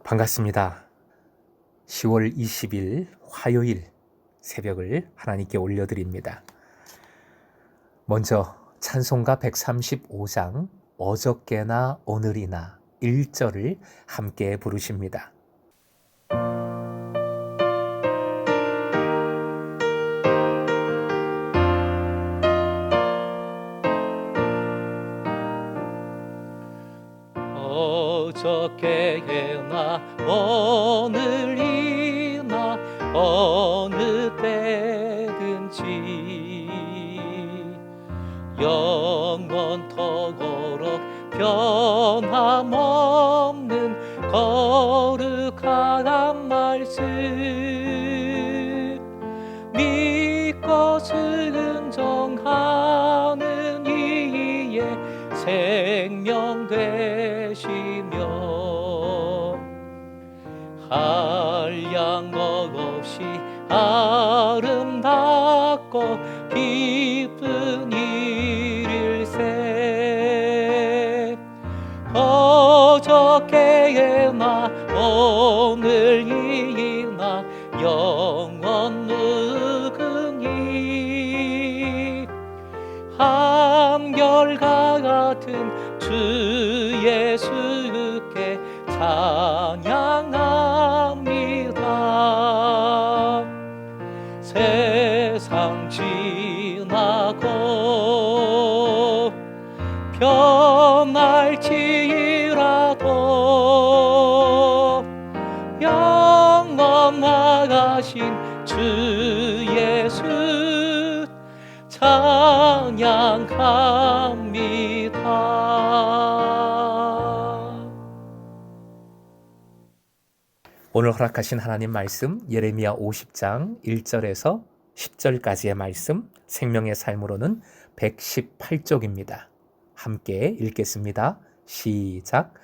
반갑습니다. 10월 20일 화요일 새벽을 하나님께 올려드립니다. 먼저 찬송가 135장 어저께나 오늘이나 1절을 함께 부르십니다. 어저께나 오늘이나 어느 때든지 영원토록 변함없는 거룩한 말씀 믿고 순종하는 이의 생명 되시며 한량 없이 아름답고 기쁜 일일세 어저께나 오늘이나 영원 무궁히 한결과 같은 주 예수께 찬양합니다. 세상 지나고 변할지라도 영원 나가신 주 예수 찬양합니다. 오늘 허락하신 하나님 말씀 예레미야 50장 1절에서 10절까지의 말씀 생명의 삶으로는 118쪽입니다. 함께 읽겠습니다. 시작.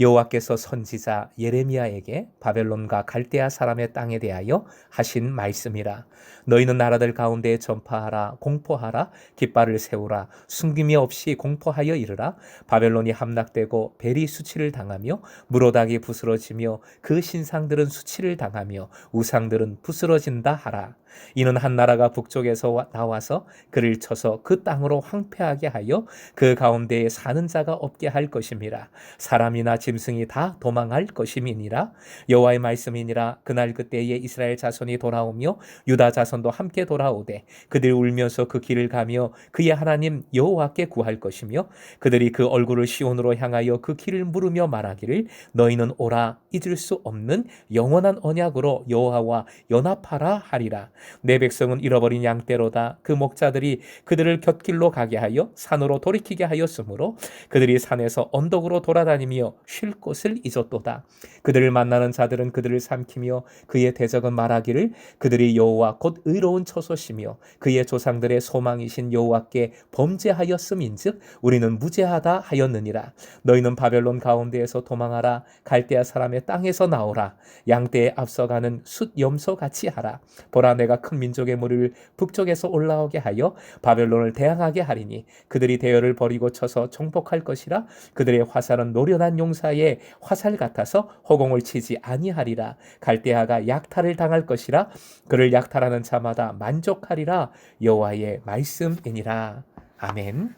여호와께서 선지자 예레미야에게 바벨론과 갈대아 사람의 땅에 대하여 하신 말씀이라. 너희는 나라들 가운데 전파하라, 공포하라, 깃발을 세우라, 숨김이 없이 공포하여 이르라. 바벨론이 함락되고 벨이 수치를 당하며 무로닥이 부스러지며 그 신상들은 수치를 당하며 우상들은 부스러진다 하라. 이는 한 나라가 북쪽에서 나와서 그를 쳐서 그 땅으로 황폐하게 하여 그 가운데에 사는 자가 없게 할 것임이라. 사람이나 짐승이 다 도망할 것임이니라. 여호와의 말씀이니라. 그날 그때에 이스라엘 자손이 돌아오며 유다 자손도 함께 돌아오되 그들이 울면서 그 길을 가며 그의 하나님 여호와께 구할 것이며 그들이 그 얼굴을 시온으로 향하여 그 길을 물으며 말하기를 너희는 오라 잊을 수 없는 영원한 언약으로 여호와와 연합하라 하리라. 내 백성은 잃어버린 양떼로다. 그 목자들이 그들을 곁길로 가게 하여 산으로 돌이키게 하였으므로 그들이 산에서 언덕으로 돌아다니며 쉴 곳을 잊었도다. 그들을 만나는 자들은 그들을 삼키며 그의 대적은 말하기를 그들이 여호와 곧 의로운 처소시며 그의 조상들의 소망이신 여호와께 범죄하였음인즉 우리는 무죄하다 하였느니라. 너희는 바벨론 가운데에서 도망하라. 갈대아 사람의 땅에서 나오라. 양떼에 앞서가는 숫 염소같이 하라. 보라 내가 큰 민족의 무리를 북쪽에서 올라오게 하여 바벨론을 대항하게 하리니 그들이 대열을 버리고 쳐서 정복할 것이라. 그들의 화살은 노련한 용사의 화살 같아서 허공을 치지 아니하리라. 갈대아가 약탈을 당할 것이라. 그를 약탈하는 자마다 만족하리라. 여호와의 말씀이니라. 아멘.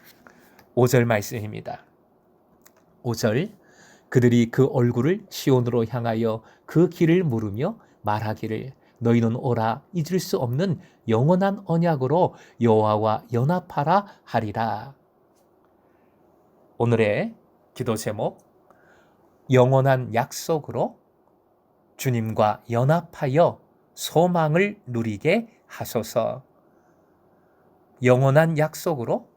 5절 말씀입니다. 5절. 그들이 그 얼굴을 시온으로 향하여 그 길을 물으며 말하기를 너희는 오라 잊을 수 없는 영원한 언약으로 여호와와 연합하라 하리라. 오늘의 기도 제목 영원한 약속으로 주님과 연합하여 소망을 누리게 하소서. 영원한 약속으로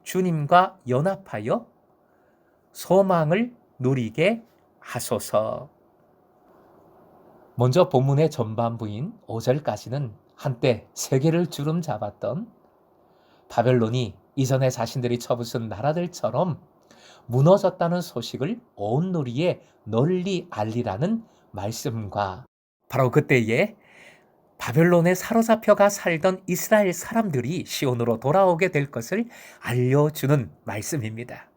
주님과 연합하여 소망을 누리게 하소서. 먼저 본문의 전반부인 5절까지는 한때 세계를 주름 잡았던 바벨론이 이전에 자신들이 쳐부순 나라들처럼 무너졌다는 소식을 온 누리에 널리 알리라는 말씀과 바로 그때에 바벨론에 사로잡혀가 살던 이스라엘 사람들이 시온으로 돌아오게 될 것을 알려주는 말씀입니다.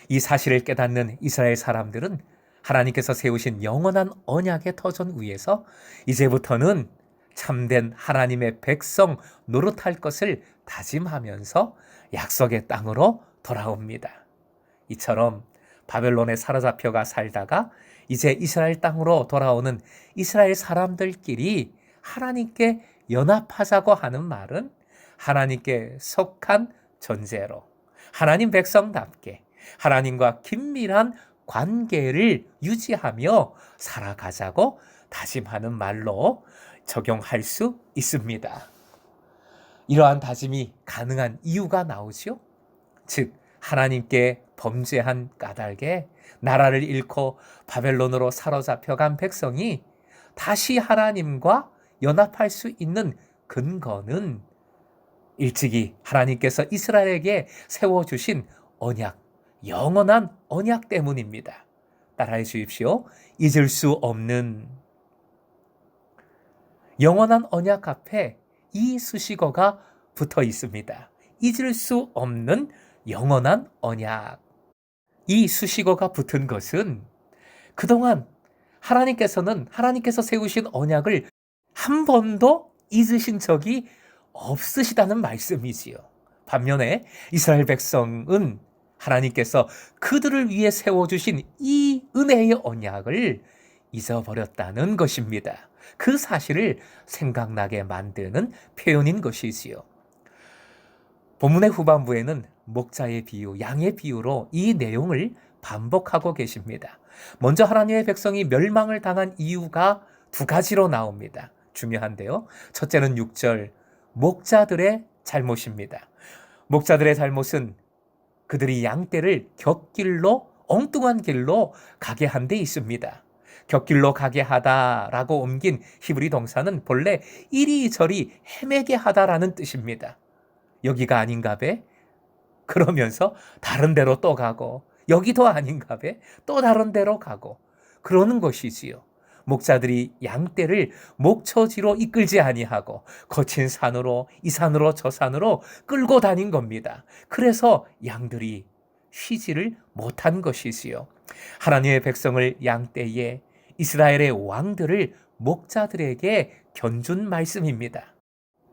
이 사실을 깨닫는 이스라엘 사람들은 하나님께서 세우신 영원한 언약의 터전 위에서 이제부터는 참된 하나님의 백성 노릇할 것을 다짐하면서 약속의 땅으로 돌아옵니다. 이처럼 바벨론에 사로잡혀가 살다가 이제 이스라엘 땅으로 돌아오는 이스라엘 사람들끼리 하나님께 연합하자고 하는 말은 하나님께 속한 존재로 하나님 백성답게 하나님과 긴밀한 관계를 유지하며 살아가자고 다짐하는 말로 적용할 수 있습니다. 이러한 다짐이 가능한 이유가 나오죠. 즉 하나님께 범죄한 까닭에 나라를 잃고 바벨론으로 사로잡혀간 백성이 다시 하나님과 연합할 수 있는 근거는 일찍이 하나님께서 이스라엘에게 세워주신 언약, 영원한 언약 때문입니다. 따라해 주십시오. 잊을 수 없는 영원한 언약 앞에 이 수식어가 붙어 있습니다. 잊을 수 없는 영원한 언약. 이 수식어가 붙은 것은 그동안 하나님께서 세우신 언약을 한 번도 잊으신 적이 없으시다는 말씀이지요. 반면에 이스라엘 백성은 하나님께서 그들을 위해 세워주신 이 은혜의 언약을 잊어버렸다는 것입니다. 그 사실을 생각나게 만드는 표현인 것이지요. 본문의 후반부에는 목자의 비유, 양의 비유로 이 내용을 반복하고 계십니다. 먼저 하나님의 백성이 멸망을 당한 이유가 두 가지로 나옵니다. 중요한데요. 첫째는 6절, 목자들의 잘못입니다. 목자들의 잘못은 그들이 양떼를 곁길로, 엉뚱한 길로 가게 한 데 있습니다. 곁길로 가게 하다라고 옮긴 히브리 동사는 본래 이리저리 헤매게 하다라는 뜻입니다. 여기가 아닌가 배? 그러면서 다른 데로 또 가고, 여기도 아닌가 배? 또 다른 데로 가고, 그러는 것이지요. 목자들이 양떼를 목초지로 이끌지 아니하고 거친 산으로, 이 산으로 저 산으로 끌고 다닌 겁니다. 그래서 양들이 쉬지를 못한 것이지요. 하나님의 백성을 양떼에, 이스라엘의 왕들을 목자들에게 견준 말씀입니다.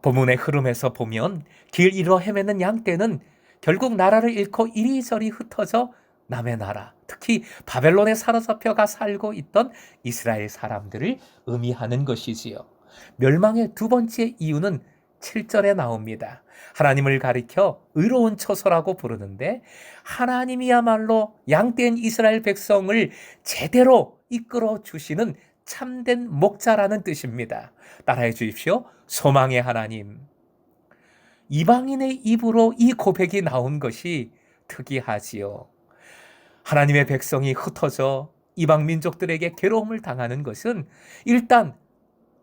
본문의 흐름에서 보면 길 잃어 헤매는 양떼는 결국 나라를 잃고 이리저리 흩어져 남의 나라, 특히 바벨론에 사로잡혀가 살고 있던 이스라엘 사람들을 의미하는 것이지요. 멸망의 두 번째 이유는 7절에 나옵니다. 하나님을 가리켜 의로운 처소라고 부르는데 하나님이야말로 양떼인 이스라엘 백성을 제대로 이끌어 주시는 참된 목자라는 뜻입니다. 따라해 주십시오. 소망의 하나님. 이방인의 입으로 이 고백이 나온 것이 특이하지요. 하나님의 백성이 흩어져 이방 민족들에게 괴로움을 당하는 것은 일단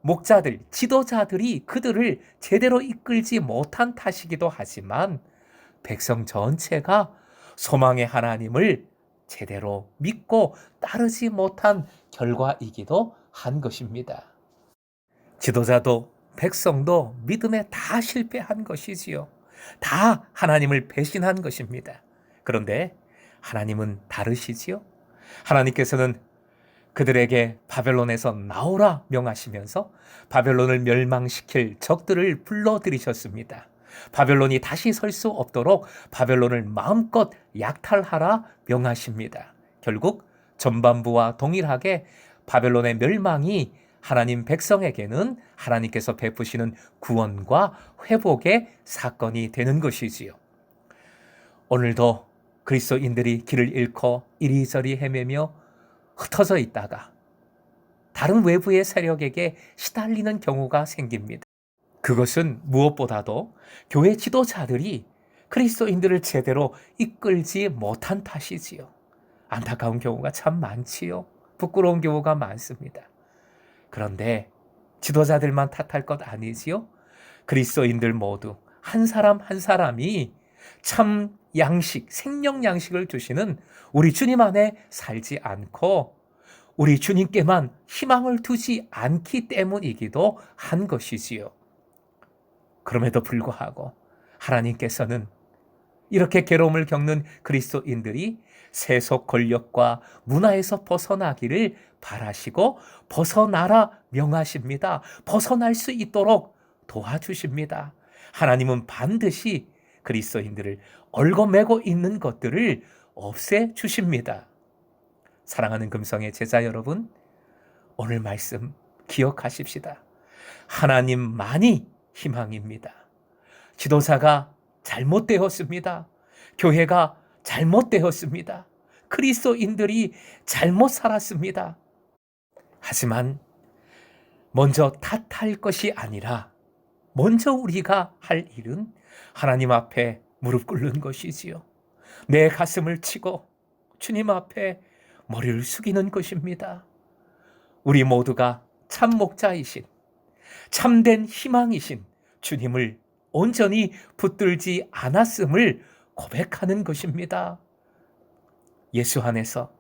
목자들, 지도자들이 그들을 제대로 이끌지 못한 탓이기도 하지만 백성 전체가 소망의 하나님을 제대로 믿고 따르지 못한 결과이기도 한 것입니다. 지도자도 백성도 믿음에 다 실패한 것이지요. 다 하나님을 배신한 것입니다. 그런데 하나님은 다르시지요. 하나님께서는 그들에게 바벨론에서 나오라 명하시면서 바벨론을 멸망시킬 적들을 불러들이셨습니다. 바벨론이 다시 설 수 없도록 바벨론을 마음껏 약탈하라 명하십니다. 결국 전반부와 동일하게 바벨론의 멸망이 하나님 백성에게는 하나님께서 베푸시는 구원과 회복의 사건이 되는 것이지요. 오늘도 그리스도인들이 길을 잃고 이리저리 헤매며 흩어져 있다가 다른 외부의 세력에게 시달리는 경우가 생깁니다. 그것은 무엇보다도 교회 지도자들이 그리스도인들을 제대로 이끌지 못한 탓이지요. 안타까운 경우가 참 많지요. 부끄러운 경우가 많습니다. 그런데 지도자들만 탓할 것 아니지요? 그리스도인들 모두 한 사람 한 사람이 참 양식, 생명 양식을 주시는 우리 주님 안에 살지 않고 우리 주님께만 희망을 두지 않기 때문이기도 한 것이지요. 그럼에도 불구하고 하나님께서는 이렇게 괴로움을 겪는 그리스도인들이 세속 권력과 문화에서 벗어나기를 바라시고 벗어나라 명하십니다. 벗어날 수 있도록 도와주십니다. 하나님은 반드시 그리스도인들을 얽어매고 있는 것들을 없애주십니다. 사랑하는 금성의 제자 여러분, 오늘 말씀 기억하십시다. 하나님만이 희망입니다. 지도자가 잘못되었습니다. 교회가 잘못되었습니다. 그리스도인들이 잘못 살았습니다. 하지만 먼저 탓할 것이 아니라 먼저 우리가 할 일은 하나님 앞에 무릎 꿇는 것이지요. 내 가슴을 치고 주님 앞에 머리를 숙이는 것입니다. 우리 모두가 참 목자이신, 참된 희망이신 주님을 온전히 붙들지 않았음을 고백하는 것입니다. 예수 안에서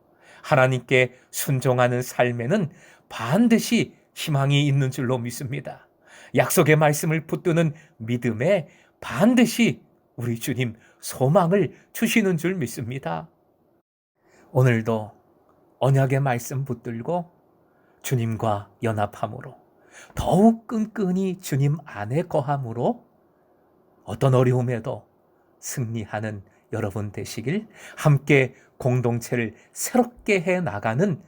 하나님께 순종하는 삶에는 반드시 희망이 있는 줄로 믿습니다. 약속의 말씀을 붙드는 믿음에 반드시 우리 주님 소망을 주시는 줄 믿습니다. 오늘도 언약의 말씀 붙들고 주님과 연합함으로 더욱 끈끈이 주님 안에 거함으로 어떤 어려움에도 승리하는 여러분 되시길, 함께 공동체를 새롭게 해 나가는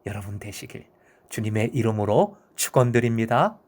여러분 되시길 주님의 이름으로 축원드립니다.